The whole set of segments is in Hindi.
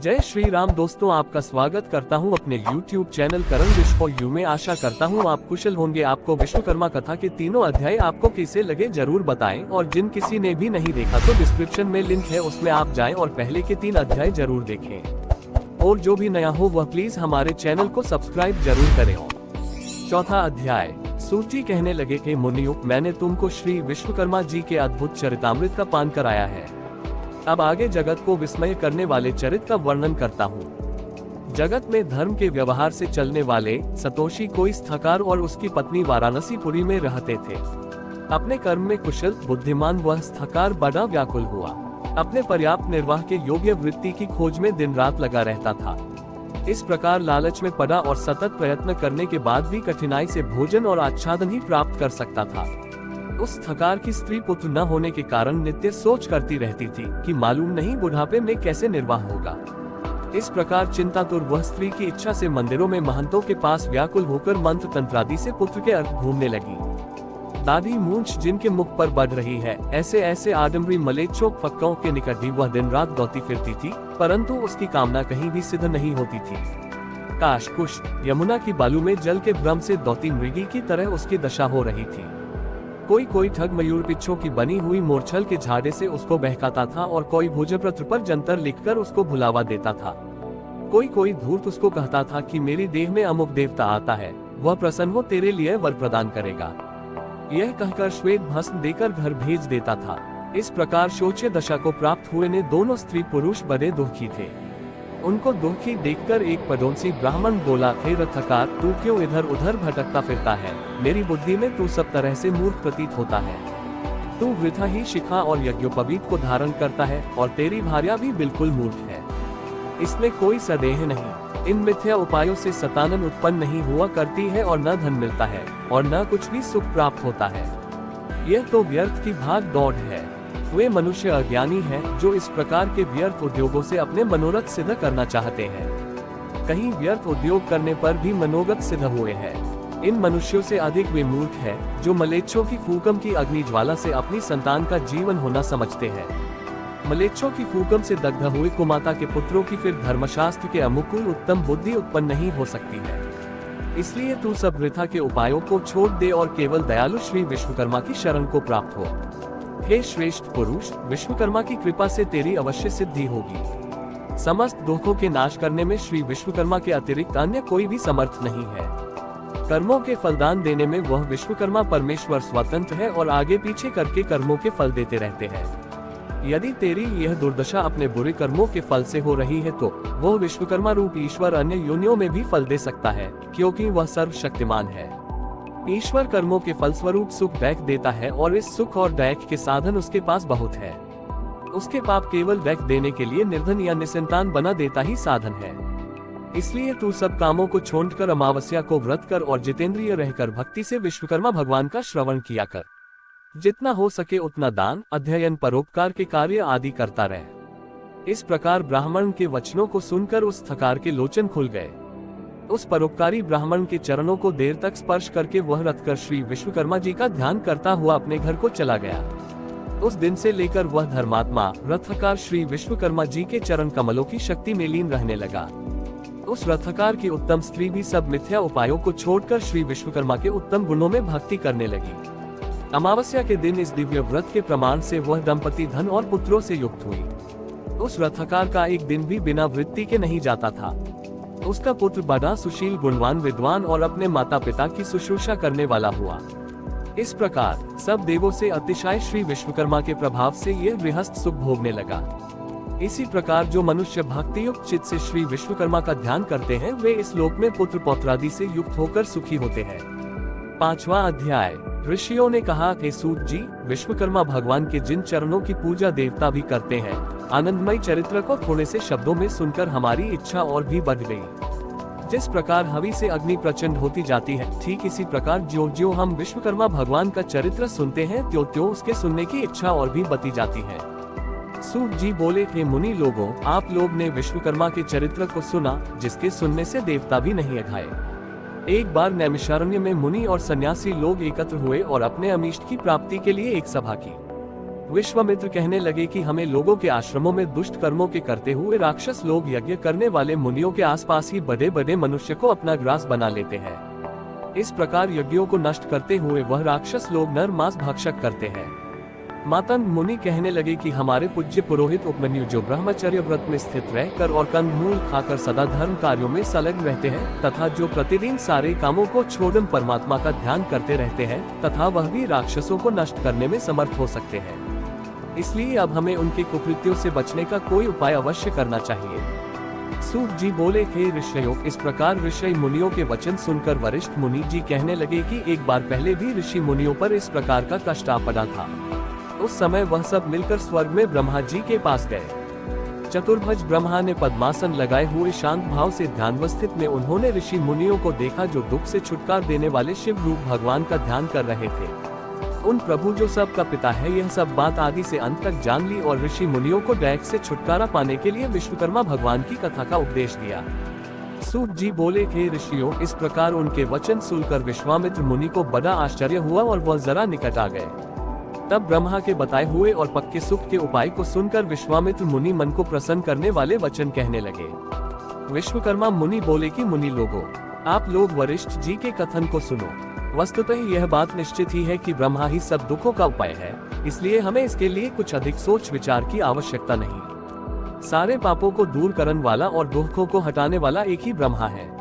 जय श्री राम दोस्तों, आपका स्वागत करता हूं अपने YouTube channel Karan wish for you में। आशा करता हूं आप कुशल होंगे। आपको विश्वकर्मा कथा के तीनों अध्याय आपको कैसे लगे जरूर बताएं, और जिन किसी ने भी नहीं देखा तो डिस्क्रिप्शन में लिंक है, उसमें आप जाएं और पहले के 3 अध्याय जरूर देखें। और जो भी नया हो वह प्लीज हमारे चैनल को सब्सक्राइब जरूर करें। चौथा अध्याय। सूत जी कहने लगे कि मुनियों, मैंने तुमको श्री विश्वकर्मा जी के अद्भुत चरितामृत का पान कराया है। अब आगे जगत को विस्मय करने वाले चरित्र का वर्णन करता हूँ। जगत में धर्म के व्यवहार से चलने वाले सतोषी कोई स्थकार और उसकी पत्नी वाराणसीपुरी में रहते थे। अपने कर्म में कुशल बुद्धिमान वह स्थकार बड़ा व्याकुल हुआ। अपने पर्याप्त निर्वाह के योग्य वृत्ति की खोज में दिन रात लगा रहता था। इस प्रकार लालच में पड़ा और सतत प्रयत्न करने के बाद भी कठिनाई से भोजन और आच्छादन ही प्राप्त कर सकता था। उस थकार की स्त्री पुत्र न होने के कारण नित्य सोच करती रहती थी कि मालूम नहीं बुढ़ापे में कैसे निर्वाह होगा। इस प्रकार चिंतातुर वह स्त्री की इच्छा से मंदिरों में महंतों के पास व्याकुल होकर मंत्र तंत्रादि से पुत्र के अर्थ घूमने लगी। दाढ़ी मूंछ जिनके मुख पर बढ़ रही है, ऐसे ऐसे आडम्बरी मलेच्छोक फक्कों के निकट भी वह दिन रात दौड़ती फिरती थी, परंतु उसकी कामना कहीं भी सिद्ध नहीं होती थी। काश कुश यमुना की बालू में जल के भ्रम से दौड़ती मृगी की तरह उसकी दशा हो रही थी। कोई ठग मयूर पिच्छों की बनी हुई मोरछल के झाड़े से उसको बहकाता था, और कोई भोजपत्र पर जंतर लिखकर उसको भुलावा देता था। कोई धूर्त उसको कहता था कि मेरी देह में अमुक देवता आता है, वह प्रसन्न हो तेरे लिए वर प्रदान करेगा। यह कहकर श्वेत भस्म देकर घर भेज देता था। इस प्रकार शोच्य दशा को प्राप्त हुए ने दोनों स्त्री पुरुष बड़े दुखी थे। उनको दुखी देखकर एक पड़ोसी ब्राह्मण बोला, हे रथकार, तू क्यों इधर उधर भटकता फिरता है? मेरी बुद्धि में तू सब तरह से मूर्ख प्रतीत होता है। तू वृथा ही शिखा और यज्ञोपवीत को धारण करता है, और तेरी भार्या भी बिल्कुल मूर्ख है। इसमें कोई संदेह नहीं। इन मिथ्या उपायों से सतानन उत्पन्न नहीं हुआ करती है, और न धन मिलता है और न कुछ भी सुख प्राप्त होता है। यह तो व्यर्थ की भाग दौड़ है। वे मनुष्य अज्ञानी हैं जो इस प्रकार के व्यर्थ उद्योगों से अपने मनोरथ सिद्ध करना चाहते हैं। कहीं व्यर्थ उद्योग करने पर भी मनोगत सिद्ध हुए हैं। इन मनुष्यों से अधिक वे मूर्ख हैं जो मलेच्छों की फूकम की अग्नि ज्वाला से अपनी संतान का जीवन होना समझते हैं। मलेच्छों की फूकम से दग्ध हुए कुमाता के पुत्रों की फिर धर्मशास्त्र के अनुकूल उत्तम बुद्धि उत्पन्न नहीं हो सकती है। इसलिए तू सब वृथा के उपायों को छोड़ दे और केवल दयालु श्री विश्वकर्मा की शरण को प्राप्त हो। हे श्रेष्ठ पुरुष, विश्वकर्मा की कृपा से तेरी अवश्य सिद्धि होगी। समस्त दुखों के नाश करने में श्री विश्वकर्मा के अतिरिक्त अन्य कोई भी समर्थ नहीं है। कर्मों के फलदान देने में वह विश्वकर्मा परमेश्वर स्वतंत्र है, और आगे पीछे करके कर्मों के फल देते रहते हैं। यदि तेरी यह दुर्दशा अपने बुरे कर्मों के फल से हो रही है, तो वह विश्वकर्मा रूप ईश्वर अन्य योनियों में भी फल दे सकता है, क्योंकि वह सर्वशक्तिमान है। ईश्वर कर्मों के फलस्वरूप सुख दैक देता है, और इस सुख और दैक के साधन उसके पास बहुत है। उसके पाप केवल दैक देने के लिए निर्धन या निसंतान बना देता ही साधन है। इसलिए तू सब कामों को छोड़कर अमावस्या को व्रत कर और जितेंद्रिय रहकर भक्ति से विश्वकर्मा भगवान का श्रवण किया कर। जितना हो सके उतना दान, अध्ययन, परोपकार के कार्य आदि करता रह। इस प्रकार ब्राह्मण के वचनों को सुनकर उस थकार के लोचन खुल गए। उस परोपकारी ब्राह्मण के चरणों को देर तक स्पर्श करके वह रखकर श्री विश्वकर्मा जी का ध्यान करता हुआ अपने घर को चला गया। उस दिन से लेकर वह धर्मात्मा रथकार श्री विश्वकर्मा जी के चरण कमलों की शक्ति में लीन रहने लगा। उस रथकार की उत्तम स्त्री भी सब मिथ्या उपायों को छोड़कर श्री विश्वकर्मा के उत्तम गुणों में भक्ति करने लगी। अमावस्या के दिन इस दिव्य व्रत के प्रमाण से वह दंपति धन और पुत्रों से युक्त हुई। उस रथकार का एक दिन भी बिना वृत्ति के नहीं जाता था। उसका पुत्र बड़ा सुशील, गुणवान, विद्वान और अपने माता पिता की शुश्रूषा करने वाला हुआ। इस प्रकार सब देवों से अतिशय श्री विश्वकर्मा के प्रभाव से यह गृहस्थ सुख भोगने लगा। इसी प्रकार जो मनुष्य भक्ति युक्त चित्त से श्री विश्वकर्मा का ध्यान करते हैं, वे इस लोक में पुत्र पौत्रादि से युक्त होकर सुखी होते हैं। 5वां अध्याय। ऋषियों ने कहा, हे सूत जी, विश्वकर्मा भगवान के जिन चरणों की पूजा देवता भी करते हैं, आनंदमय चरित्र को थोड़े से शब्दों में सुनकर हमारी इच्छा और भी बढ़ गई। जिस प्रकार हवि से अग्नि प्रचंड होती जाती है, ठीक इसी प्रकार ज्यों ज्यों हम विश्वकर्मा भगवान का चरित्र सुनते हैं, त्यों त्यों उसके सुनने की इच्छा और भी बढ़ती जाती है। सूत जी बोले, हे मुनि लोगों, आप लोग ने विश्वकर्मा के चरित्र को सुना, जिसके सुनने से देवता भी नहीं अघाए। एक बार नैमिषारण्य में मुनि और सन्यासी लोग एकत्र हुए और अपने अमीष्ट की प्राप्ति के लिए एक सभा की। विश्वामित्र कहने लगे कि हमें लोगों के आश्रमों में दुष्ट कर्मों के करते हुए राक्षस लोग यज्ञ करने वाले मुनियों के आसपास ही बड़े बड़े मनुष्य को अपना ग्रास बना लेते हैं। इस प्रकार यज्ञों को नष्ट करते हुए वह राक्षस लोग नर मांस भक्षक करते हैं। मातंग मुनि कहने लगे कि हमारे पूज्य पुरोहित उपमन्यु जो ब्रह्मचर्य व्रत में स्थित रहकर और कंदमूल खाकर सदा धर्म कार्यों में संलग्न रहते हैं तथा जो प्रतिदिन सारे कामों को छोड़कर परमात्मा का ध्यान करते रहते हैं तथा वह भी राक्षसों को नष्ट करने में समर्थ हो सकते हैं। इसलिए अब हमें उनके कुकृत्यों से बचने का कोई उपाय अवश्य करना चाहिए। सूत जी बोले, हे ऋषियों, इस प्रकार ऋषि मुनियों के वचन सुनकर वरिष्ठ मुनि जी कहने लगे कि एक बार पहले भी ऋषि मुनियों पर इस प्रकार का कष्ट आ पड़ा था। उस समय वह सब मिलकर स्वर्ग में ब्रह्मा जी के पास गए। चतुर्भुज ब्रह्मा ने पद्मासन लगाए हुए शांत भाव से ध्यानवस्थित में उन्होंने ऋषि मुनियों को देखा जो दुख से छुटकारा देने वाले शिव रूप भगवान का ध्यान कर रहे थे। उन प्रभु जो सब का पिता है यह सब बात आदि से अंत तक जान ली और ऋषि मुनियों को दैत्य से छुटकारा पाने के लिए विश्वकर्मा भगवान की कथा का उपदेश दिया। सूत जी बोले, हे ऋषियों, इस प्रकार उनके वचन सुनकर विश्वामित्र मुनि को बड़ा आश्चर्य हुआ और वह जरा निकट आ गए। तब ब्रह्मा के बताए हुए और पक्के सुख के उपाय को सुनकर विश्वामित्र मुनि मन को प्रसन्न करने वाले वचन कहने लगे। विश्वकर्मा मुनि बोले कि मुनि लोगों, आप लोग वरिष्ठ जी के कथन को सुनो। वस्तुतः यह बात निश्चित ही है कि ब्रह्मा ही सब दुखों का उपाय है, इसलिए हमें इसके लिए कुछ अधिक सोच विचार की आवश्यकता नहीं। सारे पापों को दूर करने वाला और दुखों को हटाने वाला एक ही ब्रह्मा है।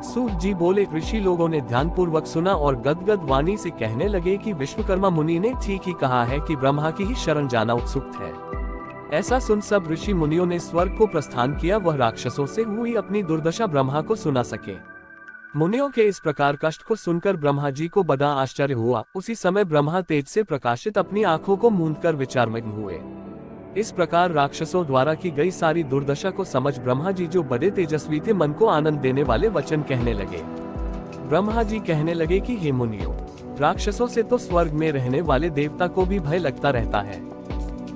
सूत जी बोले, ऋषि लोगों ने ध्यान पूर्वक सुना और गदगद वाणी से कहने लगे कि विश्वकर्मा मुनि ने ठीक ही कहा है कि ब्रह्मा की ही शरण जाना उत्सुक है। ऐसा सुन सब ऋषि मुनियों ने स्वर्ग को प्रस्थान किया, वह राक्षसों से हुई अपनी दुर्दशा ब्रह्मा को सुना सके। मुनियों के इस प्रकार कष्ट को सुनकर ब्रह्मा जी को बड़ा आश्चर्य हुआ। उसी समय ब्रह्मा तेज से प्रकाशित अपनी आंखों को मूंदकर विचारमग्न हुए। इस प्रकार राक्षसों द्वारा की गई सारी दुर्दशा को समझ ब्रह्मा जी जो बड़े तेजस्वी थे मन को आनंद देने वाले वचन कहने लगे। ब्रह्मा जी कहने लगे कि हे मुनियों, राक्षसों से तो स्वर्ग में रहने वाले देवता को भी भय लगता रहता है,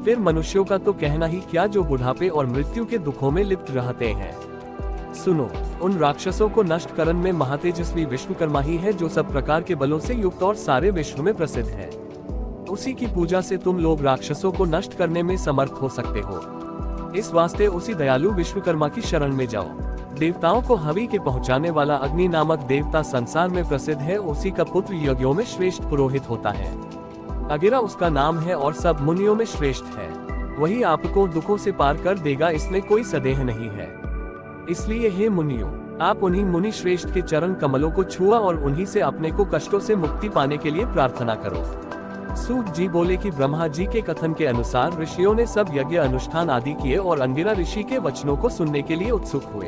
फिर मनुष्यों का तो कहना ही क्या जो बुढ़ापे और मृत्यु के दुखों में लिप्त रहते हैं। सुनो, उन राक्षसों को नष्ट करने में महातेजस्वी विश्वकर्मा ही है जो सब प्रकार के बलों से युक्त और सारे विश्व में प्रसिद्ध है। उसी की पूजा से तुम लोग राक्षसों को नष्ट करने में समर्थ हो सकते हो। इस वास्ते उसी दयालु विश्वकर्मा की शरण में जाओ। देवताओं को हवि के पहुंचाने वाला अग्नि नामक देवता संसार में प्रसिद्ध है। उसी का पुत्र यज्ञों में श्रेष्ठ पुरोहित होता है। अगिरा उसका नाम है और सब मुनियों में श्रेष्ठ है। वही आपको दुखों से पार कर देगा, इसमें कोई संदेह नहीं है। इसलिए हे मुनियों, आप उन्हीं मुनि श्रेष्ठ के चरण कमलों को छुआ और उन्हीं से अपने को कष्टों से मुक्ति पाने के लिए प्रार्थना करो। सूत जी बोले कि ब्रह्मा जी के कथन के अनुसार ऋषियों ने सब यज्ञ अनुष्ठान आदि किए और अंगिरा ऋषि के वचनों को सुनने के लिए उत्सुक हुए।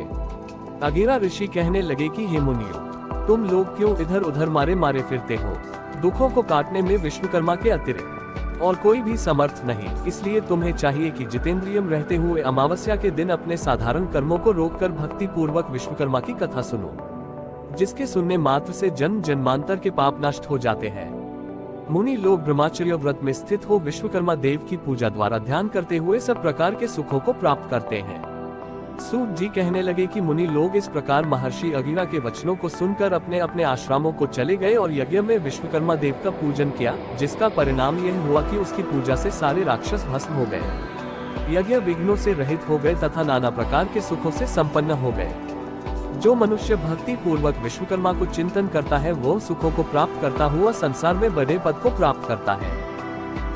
अंगिरा ऋषि कहने लगे कि हे मुनियों, तुम लोग क्यों इधर उधर मारे मारे फिरते हो? दुखों को काटने में विश्वकर्मा के अतिरिक्त और कोई भी समर्थ नहीं। इसलिए तुम्हें चाहिए कि जितेंद्रियम रहते हुए अमावस्या के दिन अपने साधारण कर्मों को रोककर भक्ति पूर्वक विश्वकर्मा की कथा सुनो, जिसके सुनने मात्र से जन्म जन्मांतर के पाप नष्ट हो जाते हैं। मुनि लोग ब्रह्मचर्य व्रत में स्थित हो विश्वकर्मा देव की पूजा द्वारा ध्यान करते हुए सब प्रकार के सुखों को प्राप्त करते हैं। सूत जी कहने लगे कि मुनि लोग इस प्रकार महर्षि अंगिरा के वचनों को सुनकर अपने अपने आश्रमों को चले गए और यज्ञ में विश्वकर्मा देव का पूजन किया, जिसका परिणाम यह हुआ कि उसकी पूजा से सारे राक्षस भस्म हो गए। यज्ञ विघ्नों से रहित हो गए तथा नाना प्रकार के सुखों से संपन्न हो गए। जो मनुष्य भक्ति पूर्वक विश्वकर्मा को चिंतन करता है वो सुखों को प्राप्त करता हुआ संसार में बड़े पद को प्राप्त करता है।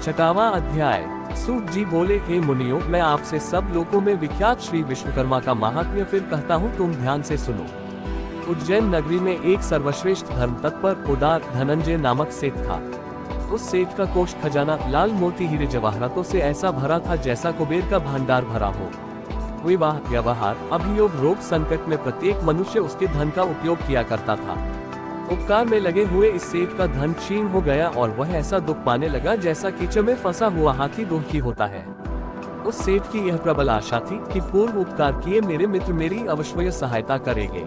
6वां अध्याय। सूत जी बोले, हे मुनियों, मैं आपसे सब लोकों में विख्यात श्री विश्वकर्मा का महात्म्य फिर कहता हूँ, तुम ध्यान से सुनो। उज्जैन नगरी में एक सर्वश्रेष्ठ धर्म तत्पर उदार धनंजय नामक सेठ था। उस सेठ का कोष खजाना लाल मोती हीरे जवाहरातों से ऐसा भरा था जैसा कुबेर का भंडार भरा हो। विवाह, व्यवहार, अभियोग, रोग, संकट में प्रत्येक मनुष्य उसके धन का उपयोग किया करता था। उपकार में लगे हुए इस सेठ का धन क्षीण हो गया और वह ऐसा दुख पाने लगा जैसा कीचड़ में फंसा हुआ हाथी दुखी होता है। उस सेठ की यह प्रबल आशा थी कि पूर्व उपकार किए मेरे मित्र मेरी अवश्य सहायता करेंगे,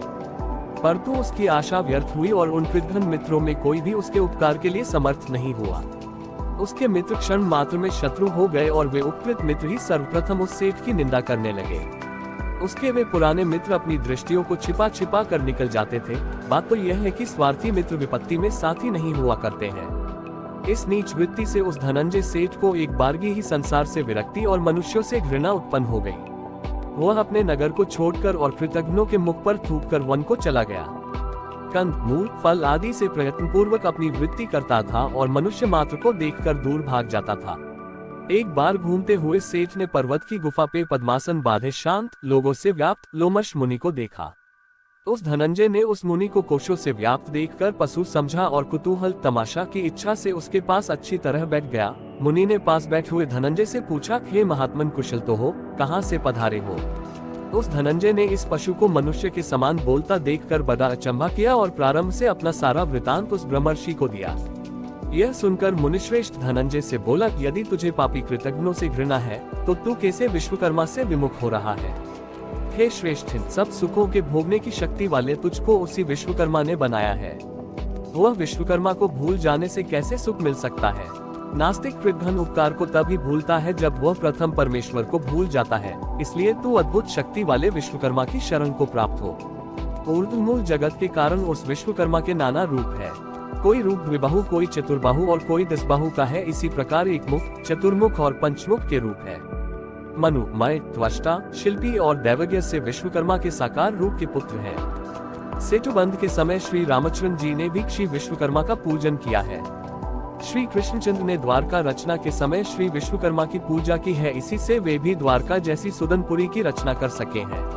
परंतु उसकी आशा व्यर्थ हुई और उन कृतघ्न मित्रों में कोई भी उसके उपकार के लिए समर्थ नहीं हुआ। उसके मित्र क्षण मात्र में शत्रु हो गए और वे उपकृत मित्र ही सर्वप्रथम उस सेठ की निंदा करने लगे। उसके वे पुराने मित्र अपनी दृष्टियों को छिपा छिपा कर निकल जाते थे। बात तो यह है कि स्वार्थी मित्र विपत्ति में साथी नहीं हुआ करते हैं। इस नीच वृत्ति से उस धनंजय सेठ को एक बारगी ही संसार से विरक्ति और मनुष्यों से घृणा उत्पन्न हो गई। वह अपने नगर को छोड़कर और कृतघ्नों के मुख पर थूककर वन को चला गया। कंद, मूल, फल आदि से प्रयत्नपूर्वक अपनी वृत्ति करता था और मनुष्य मात्र को देखकर दूर भाग जाता था। एक बार घूमते हुए सेठ ने पर्वत की गुफा पे पद्मासन बांधे शांत, लोगों से व्याप्त लोमश मुनि को देखा। उस धनंजय ने उस मुनि को कोशों से व्याप्त देखकर पशु समझा और कुतूहल तमाशा की इच्छा से उसके पास अच्छी तरह बैठ गया। मुनि ने पास बैठे हुए धनंजय से पूछा, हे महात्मन, कुशल तो हो, कहाँ से पधारे हो? उस धनंजय ने इस पशु को मनुष्य के समान बोलता देखकर बड़ा अचंभा किया और प्रारंभ से अपना सारा वृतांत उस ब्रह्मर्षि को दिया। यह सुनकर मुनिश्रेष्ठ धनंजय से बोला, यदि तुझे पापी कृतघ्नों से घृणा है तो तू कैसे विश्वकर्मा से विमुख हो रहा है? हे श्रेष्ठ, सब सुखों के भोगने की शक्ति वाले तुझको उसी विश्वकर्मा ने बनाया है। वह विश्वकर्मा को भूल जाने से कैसे सुख मिल सकता है? नास्तिक कृतघ्न उपकार को तभी भूलता है जब वह प्रथम परमेश्वर को भूल जाता है। इसलिए तू अद्भुत शक्ति वाले विश्वकर्मा की शरण को प्राप्त हो। ऊर्ध्वमूल जगत के कारण उस विश्वकर्मा के नाना रूप है। कोई रूप द्विबाहु, कोई चतुर्बाहु और कोई दसबाहु का है। इसी प्रकार एक मुख, चतुर्मुख और पंचमुख के रूप है। मनु, मय, त्वष्टा, शिल्पी और दैवज्ञ से विश्वकर्मा के साकार रूप के पुत्र हैं। सेतुबंध के समय श्री रामचंद्र जी ने भी श्री विश्वकर्मा का पूजन किया है। श्री कृष्णचंद्र ने द्वारका रचना के समय श्री विश्वकर्मा की पूजा की है। इसी से वे भी द्वारका जैसी सुदनपुरी की रचना कर सके हैं।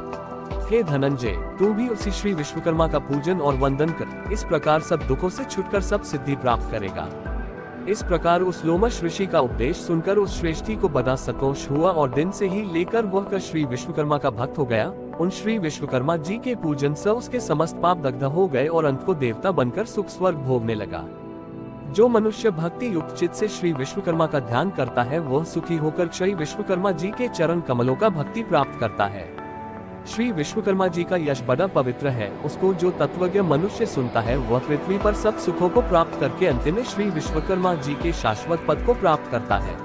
हे धनंजय, तू भी उसी श्री विश्वकर्मा का पूजन और वंदन कर। इस प्रकार सब दुखों से छुटकर सब सिद्धि प्राप्त करेगा। इस प्रकार उस लोमश ऋषि का उपदेश सुनकर उस श्रेष्ठी को बड़ा संतोष हुआ और दिन से ही लेकर वह कर श्री विश्वकर्मा का भक्त हो गया। उन श्री विश्वकर्मा जी के पूजन से उसके समस्त पाप दग्ध हो गए और अंत को देवता बनकर सुख स्वर्ग भोगने लगा। जो मनुष्य भक्ति युक्त चित्त से श्री विश्वकर्मा का ध्यान करता है वह सुखी होकर श्री विश्वकर्मा जी के चरण कमलों का भक्ति प्राप्त करता है। श्री विश्वकर्मा जी का यश बड़ा पवित्र है। उसको जो तत्वज्ञ मनुष्य सुनता है वह पृथ्वी पर सब सुखों को प्राप्त करके अंतिम में श्री विश्वकर्मा जी के शाश्वत पद को प्राप्त करता है।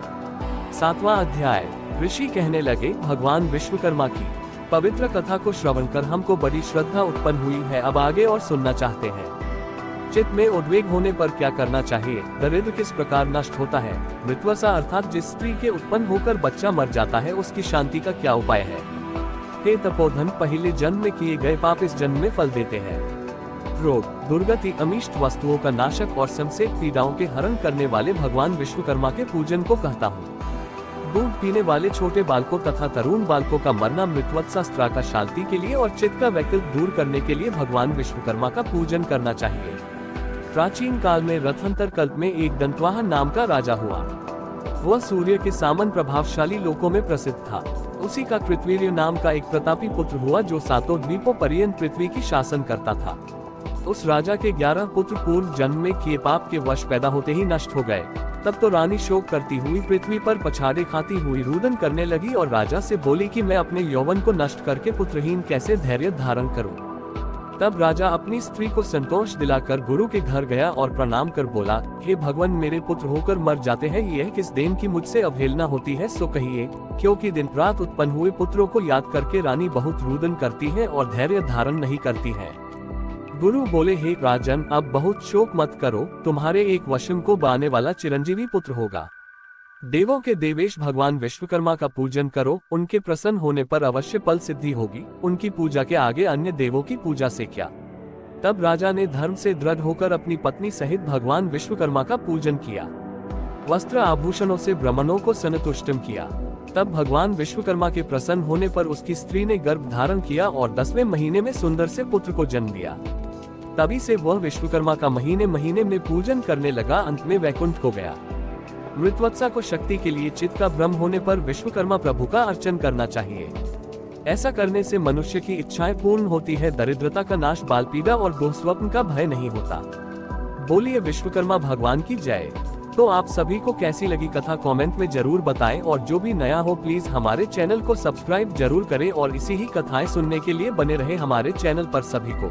7वां अध्याय। ऋषि कहने लगे, भगवान विश्वकर्मा की पवित्र कथा को श्रवण कर हमको बड़ी श्रद्धा उत्पन्न हुई है। अब आगे और सुनना चाहते हैं। चित्त में उद्वेग होने पर क्या करना चाहिए? दरिद्र किस प्रकार नष्ट होता है? मृत्वसा अर्थात जिस स्त्री के उत्पन्न होकर बच्चा मर जाता है उसकी शांति का क्या उपाय है? हे तपोधन, पहले जन्म में किए गए पाप इस जन्म में फल देते हैं। रोग, दुर्गति, अमिष्ट वस्तुओं का नाशक और समसेत पीड़ाओं के हरण करने वाले भगवान विश्वकर्मा के पूजन को कहता हूँ। दूध पीने वाले छोटे बालकों तथा तरुण बालकों का मरना मृत्वत्शास्त्रा का शांति के लिए और चित्त का वैकल्प दूर करने के लिए भगवान विश्वकर्मा का पूजन करना चाहिए। प्राचीन काल में रथंतर कल्प में एक दंतवाहन नाम का राजा हुआ। वह सूर्य के समान प्रभावशाली लोकों में प्रसिद्ध था। उसी का कृतवीर्य नाम का एक प्रतापी पुत्र हुआ जो 7 द्वीपों पर्यंत पृथ्वी की शासन करता था। उस राजा के 11 पुत्र पूर्व जन्म में किए पाप के वश पैदा होते ही नष्ट हो गए। तब तो रानी शोक करती हुई पृथ्वी पर पछाड़े खाती हुई रुदन करने लगी और राजा से बोली कि मैं अपने यौवन को नष्ट करके पुत्रहीन कैसे धैर्य धारण करूं। तब राजा अपनी स्त्री को संतोष दिलाकर गुरु के घर गया और प्रणाम कर बोला, हे भगवान, मेरे पुत्र होकर मर जाते हैं, यह किस देन की मुझसे अवहेलना होती है सो कहिए। क्योंकि दिन रात उत्पन्न हुए पुत्रों को याद करके रानी बहुत रुदन करती है और धैर्य धारण नहीं करती है। गुरु बोले, हे राजन, अब बहुत शोक मत करो, तुम्हारे एक वशम को बाने वाला चिरंजीवी पुत्र होगा। देवों के देवेश भगवान विश्वकर्मा का पूजन करो, उनके प्रसन्न होने पर अवश्य फल सिद्धि होगी। उनकी पूजा के आगे अन्य देवों की पूजा से क्या। तब राजा ने धर्म से दृढ़ होकर अपनी पत्नी सहित भगवान विश्वकर्मा का पूजन किया। वस्त्र आभूषणों से ब्राह्मणों को संतुष्टम किया। तब भगवान विश्वकर्मा के प्रसन्न होने पर उसकी स्त्री ने गर्भ धारण किया और 10वें महीने में सुंदर से पुत्र को जन्म दिया। तभी से वह विश्वकर्मा का महीने महीने में पूजन करने लगा, अंत में वैकुंठ को गया। मृत्वत्सा को शक्ति के लिए चित्त का भ्रम होने पर विश्वकर्मा प्रभु का अर्चन करना चाहिए। ऐसा करने से मनुष्य की इच्छाएं पूर्ण होती है, दरिद्रता का नाश, बाल पीड़ा और दुःस्वप्न का भय नहीं होता। बोलिए विश्वकर्मा भगवान की जय। तो आप सभी को कैसी लगी कथा कमेंट में जरूर बताएं और जो भी नया हो प्लीज हमारे चैनल को सब्सक्राइब जरूर करें और इसी ही कथाएं सुनने के लिए बने रहे हमारे चैनल पर। सभी को